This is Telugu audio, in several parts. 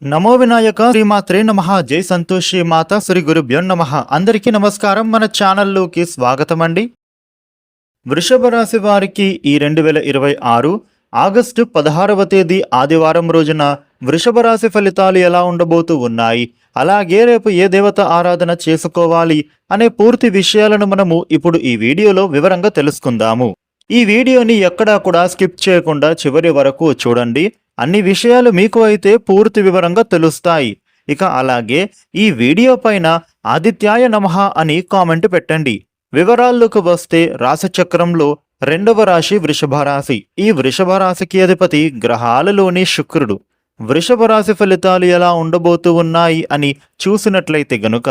నమో వినాయక శ్రీమాత్రే నమః. జై సంతోషి మాత శ్రీ గురుభ్యో నమః. అందరికీ నమస్కారం. మన ఛానల్లోకి స్వాగతం అండి. వృషభ రాశి వారికి ఈ 2026 ఆగస్టు 16వ తేదీ ఆదివారం రోజున వృషభ రాశి ఫలితాలు ఎలా ఉండబోతూ ఉన్నాయి, అలాగే రేపు ఏ దేవత ఆరాధన చేసుకోవాలి అనే పూర్తి విషయాలను మనము ఇప్పుడు ఈ వీడియోలో వివరంగా తెలుసుకుందాము. ఈ వీడియోని ఎక్కడా కూడా స్కిప్ చేయకుండా చివరి వరకు చూడండి. అన్ని విషయాలు మీకు అయితే పూర్తి వివరంగా తెలుస్తాయి. ఇక అలాగే ఈ వీడియో పైన ఆదిత్యాయ నమః అని కామెంట్ పెట్టండి. వివరాల్లోకి వస్తే రాశిచక్రంలో రెండవ రాశి వృషభ రాశి. ఈ వృషభ రాశికి అధిపతి గ్రహాలలోని శుక్రుడు. వృషభ రాశి ఫలితాలు ఎలా ఉండబోతూ ఉన్నాయి అని చూసినట్లయితే గనుక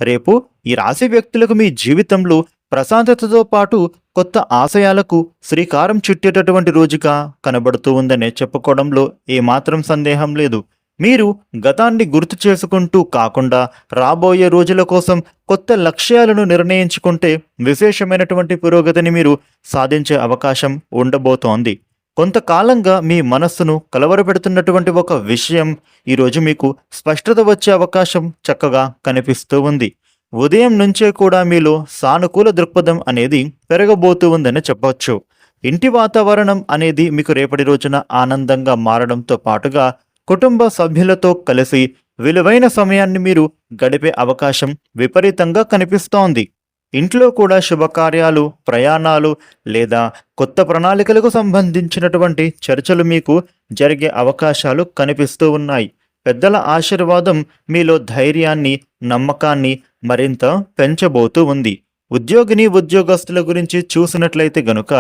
రేపు ఈ రాశి వ్యక్తులకు మీ జీవితంలో ప్రశాంతతతో పాటు కొత్త ఆశయాలకు శ్రీకారం చుట్టేటటువంటి రోజుగా కనబడుతూ ఉందనే చెప్పుకోవడంలో ఏమాత్రం సందేహం లేదు. మీరు గతాన్ని గుర్తు చేసుకుంటూ కాకుండా రాబోయే రోజుల కోసం కొత్త లక్ష్యాలను నిర్ణయించుకుంటే విశేషమైనటువంటి పురోగతిని మీరు సాధించే అవకాశం ఉండబోతోంది. కొంతకాలంగా మీ మనస్సును కలవరపెడుతున్నటువంటి ఒక విషయం ఈరోజు మీకు స్పష్టత వచ్చే అవకాశం చక్కగా కనిపిస్తూ ఉంది. ఉదయం నుంచే కూడా మీలో సానుకూల దృక్పథం అనేది పెరగబోతూ ఉందని చెప్పవచ్చు. ఇంటి వాతావరణం అనేది మీకు రేపటి రోజున ఆనందంగా మారడంతో పాటుగా కుటుంబ సభ్యులతో కలిసి విలువైన సమయాన్ని మీరు గడిపే అవకాశం విపరీతంగా కనిపిస్తోంది. ఇంట్లో కూడా శుభకార్యాలు, ప్రయాణాలు లేదా కొత్త ప్రణాళికలకు సంబంధించినటువంటి చర్చలు మీకు జరిగే అవకాశాలు కనిపిస్తూ ఉన్నాయి. పెద్దల ఆశీర్వాదం మీలో ధైర్యాన్ని, నమ్మకాన్ని మరింత పెంచబోతూ ఉంది. ఉద్యోగస్తుల గురించి చూసినట్లయితే గనుక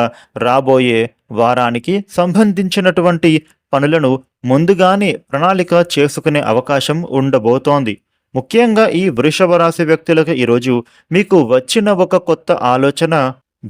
రాబోయే వారానికి సంబంధించినటువంటి పనులను ముందుగానే ప్రణాళిక చేసుకునే అవకాశం ఉండబోతోంది. ముఖ్యంగా ఈ వృషభ రాశి వ్యక్తులకు ఈరోజు మీకు వచ్చిన ఒక కొత్త ఆలోచన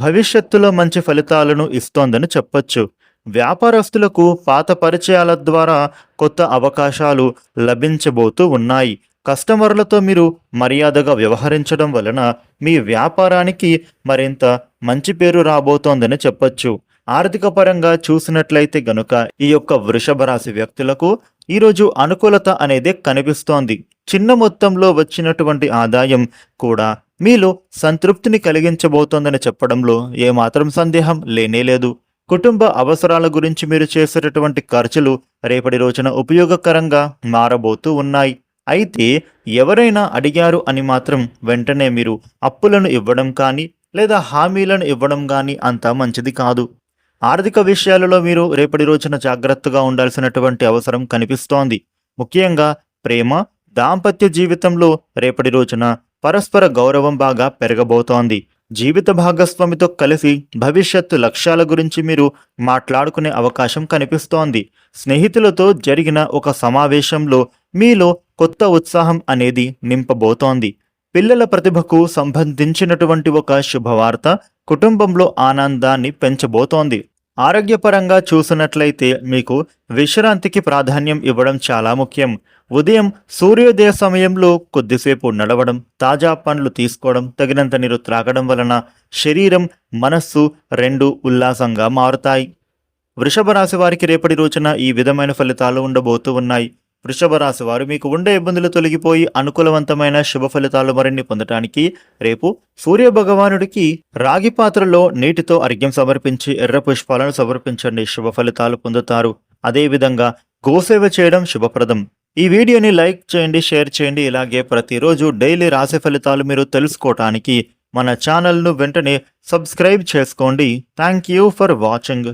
భవిష్యత్తులో మంచి ఫలితాలను ఇస్తోందని చెప్పొచ్చు. వ్యాపారస్తులకు పాత పరిచయాల ద్వారా కొత్త అవకాశాలు లభించబోతూ ఉన్నాయి. కస్టమర్లతో మీరు మర్యాదగా వ్యవహరించడం వలన మీ వ్యాపారానికి మరింత మంచి పేరు రాబోతోందని చెప్పొచ్చు. ఆర్థిక పరంగా చూసినట్లయితే గనుక ఈ యొక్క వృషభ రాశి వ్యక్తులకు ఈరోజు అనుకూలత అనేది కనిపిస్తోంది. చిన్న మొత్తంలో వచ్చినటువంటి ఆదాయం కూడా మీలో సంతృప్తిని కలిగించబోతోందని చెప్పడంలో ఏమాత్రం సందేహం లేనేలేదు. కుటుంబ అవసరాల గురించి మీరు చేసేటటువంటి ఖర్చులు రేపటి రోజున ఉపయోగకరంగా మారబోతూ ఉన్నాయి. అయితే ఎవరైనా అడిగారు అని మాత్రం వెంటనే మీరు అప్పులను ఇవ్వడం కానీ లేదా హామీలను ఇవ్వడం కానీ అంత మంచిది కాదు. ఆర్థిక విషయాలలో మీరు రేపటి రోజున జాగ్రత్తగా ఉండాల్సినటువంటి అవసరం కనిపిస్తోంది. ముఖ్యంగా ప్రేమ, దాంపత్య జీవితంలో రేపటి రోజున పరస్పర గౌరవం బాగా పెరగబోతోంది. జీవిత భాగస్వామితో కలిసి భవిష్యత్తు లక్ష్యాల గురించి మీరు మాట్లాడుకునే అవకాశం కనిపిస్తోంది. స్నేహితులతో జరిగిన ఒక సమావేశంలో మీలో కొత్త ఉత్సాహం అనేది నింపబోతోంది. పిల్లల ప్రతిభకు సంబంధించినటువంటి ఒక శుభవార్త కుటుంబంలో ఆనందాన్ని పెంచబోతోంది. ఆరోగ్యపరంగా చూసినట్లయితే మీకు విశ్రాంతికి ప్రాధాన్యం ఇవ్వడం చాలా ముఖ్యం. ఉదయం సూర్యోదయ సమయంలో కొద్దిసేపు నడవడం, తాజా పండ్లు తీసుకోవడం, తగినంత నీరు త్రాగడం వలన శరీరం, మనస్సు రెండూ ఉల్లాసంగా మారుతాయి. వృషభ రాశి వారికి రేపటి రోజున ఈ విధమైన ఫలితాలు ఉండబోతూ ఉన్నాయి. వృషభ రాశి వారు మీకు ఉండే ఇబ్బందులు తొలగిపోయి అనుకూలవంతమైన శుభ ఫలితాలు మరిన్ని పొందడానికి రేపు సూర్య భగవానుడికి రాగి పాత్రలో నీటితో అర్ఘ్యం సమర్పించి ఎర్ర పుష్పాలను సమర్పించండి. శుభ ఫలితాలు పొందుతారు. అదేవిధంగా గోసేవ చేయడం శుభప్రదం. ఈ వీడియోని లైక్ చేయండి, షేర్ చేయండి. ఇలాగే ప్రతిరోజు డైలీ రాశి ఫలితాలు మీరు తెలుసుకోవటానికి మన ఛానల్ను వెంటనే సబ్స్క్రైబ్ చేసుకోండి. Thank you for watching.